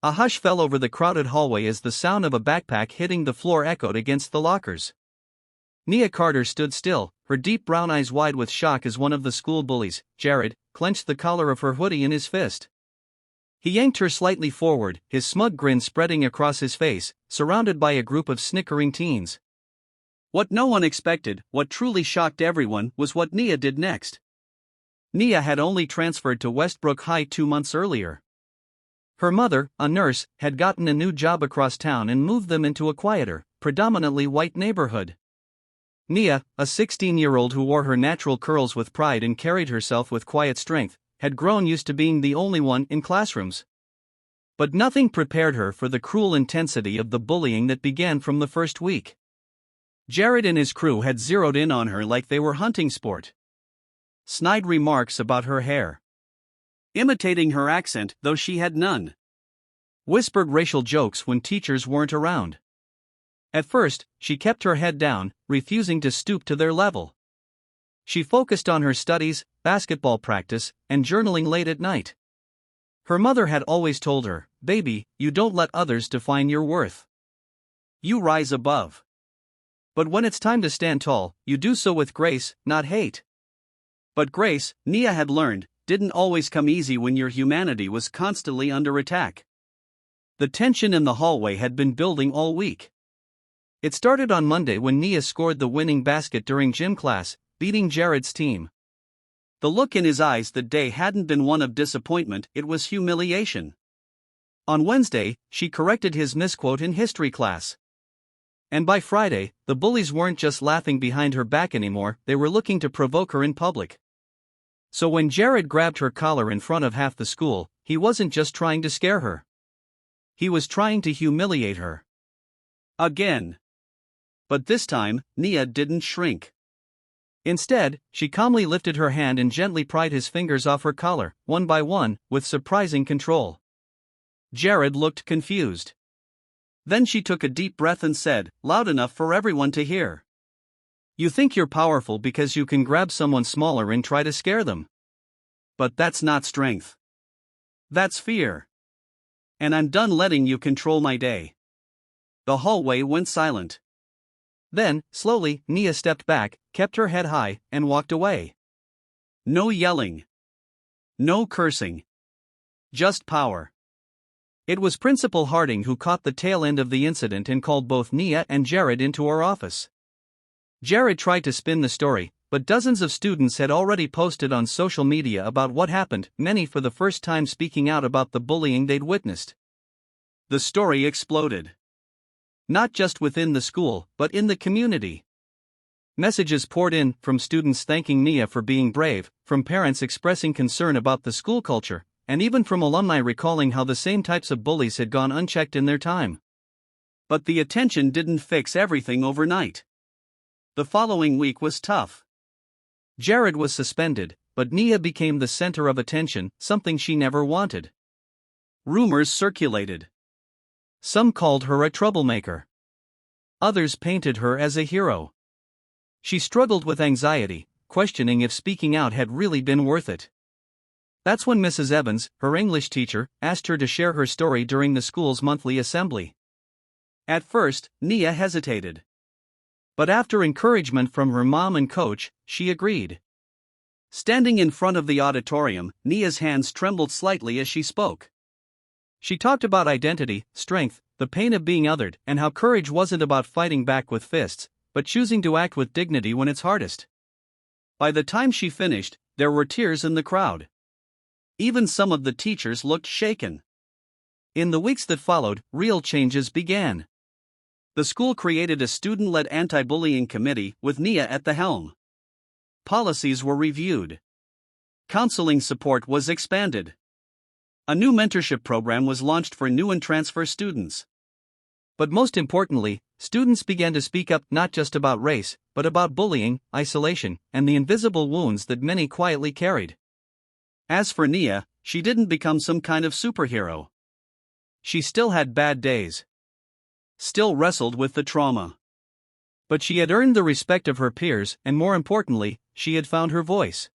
A hush fell over the crowded hallway as the sound of a backpack hitting the floor echoed against the lockers. Nia Carter stood still, her deep brown eyes wide with shock as one of the school bullies, Jared, clenched the collar of her hoodie in his fist. He yanked her slightly forward, his smug grin spreading across his face, surrounded by a group of snickering teens. What no one expected, what truly shocked everyone, was what Nia did next. Nia had only transferred to Westbrook High 2 months earlier. Her mother, a nurse, had gotten a new job across town and moved them into a quieter, predominantly white neighborhood. Nia, a 16-year-old who wore her natural curls with pride and carried herself with quiet strength, had grown used to being the only one in classrooms. But nothing prepared her for the cruel intensity of the bullying that began from the first week. Jared and his crew had zeroed in on her like they were hunting sport. Snide remarks about her hair. Imitating her accent, though she had none. Whispered racial jokes when teachers weren't around. At first, she kept her head down, refusing to stoop to their level. She focused on her studies, basketball practice, and journaling late at night. Her mother had always told her, "Baby, you don't let others define your worth. You rise above. But when it's time to stand tall, you do so with grace, not hate." But grace, Nia had learned, didn't always come easy when your humanity was constantly under attack. The tension in the hallway had been building all week. It started on Monday when Nia scored the winning basket during gym class, beating Jared's team. The look in his eyes that day hadn't been one of disappointment, it was humiliation. On Wednesday, she corrected his misquote in history class. And by Friday, the bullies weren't just laughing behind her back anymore, they were looking to provoke her in public. So when Jared grabbed her collar in front of half the school, he wasn't just trying to scare her. He was trying to humiliate her. Again. But this time, Nia didn't shrink. Instead, she calmly lifted her hand and gently pried his fingers off her collar, one by one, with surprising control. Jared looked confused. Then she took a deep breath and said, loud enough for everyone to hear, "You think you're powerful because you can grab someone smaller and try to scare them. But that's not strength. That's fear. And I'm done letting you control my day." The hallway went silent. Then, slowly, Nia stepped back, kept her head high, and walked away. No yelling. No cursing. Just power. It was Principal Harding who caught the tail end of the incident and called both Nia and Jared into her office. Jared tried to spin the story, but dozens of students had already posted on social media about what happened, many for the first time speaking out about the bullying they'd witnessed. The story exploded. Not just within the school, but in the community. Messages poured in, from students thanking Nia for being brave, from parents expressing concern about the school culture, and even from alumni recalling how the same types of bullies had gone unchecked in their time. But the attention didn't fix everything overnight. The following week was tough. Jared was suspended, but Nia became the center of attention, something she never wanted. Rumors circulated. Some called her a troublemaker. Others painted her as a hero. She struggled with anxiety, questioning if speaking out had really been worth it. That's when Mrs. Evans, her English teacher, asked her to share her story during the school's monthly assembly. At first, Nia hesitated. But after encouragement from her mom and coach, she agreed. Standing in front of the auditorium, Nia's hands trembled slightly as she spoke. She talked about identity, strength, the pain of being othered, and how courage wasn't about fighting back with fists, but choosing to act with dignity when it's hardest. By the time she finished, there were tears in the crowd. Even some of the teachers looked shaken. In the weeks that followed, real changes began. The school created a student-led anti-bullying committee, with Nia at the helm. Policies were reviewed. Counseling support was expanded. A new mentorship program was launched for new and transfer students. But most importantly, students began to speak up not just about race, but about bullying, isolation, and the invisible wounds that many quietly carried. As for Nia, she didn't become some kind of superhero. She still had bad days. Still wrestled with the trauma. But she had earned the respect of her peers, and more importantly, she had found her voice.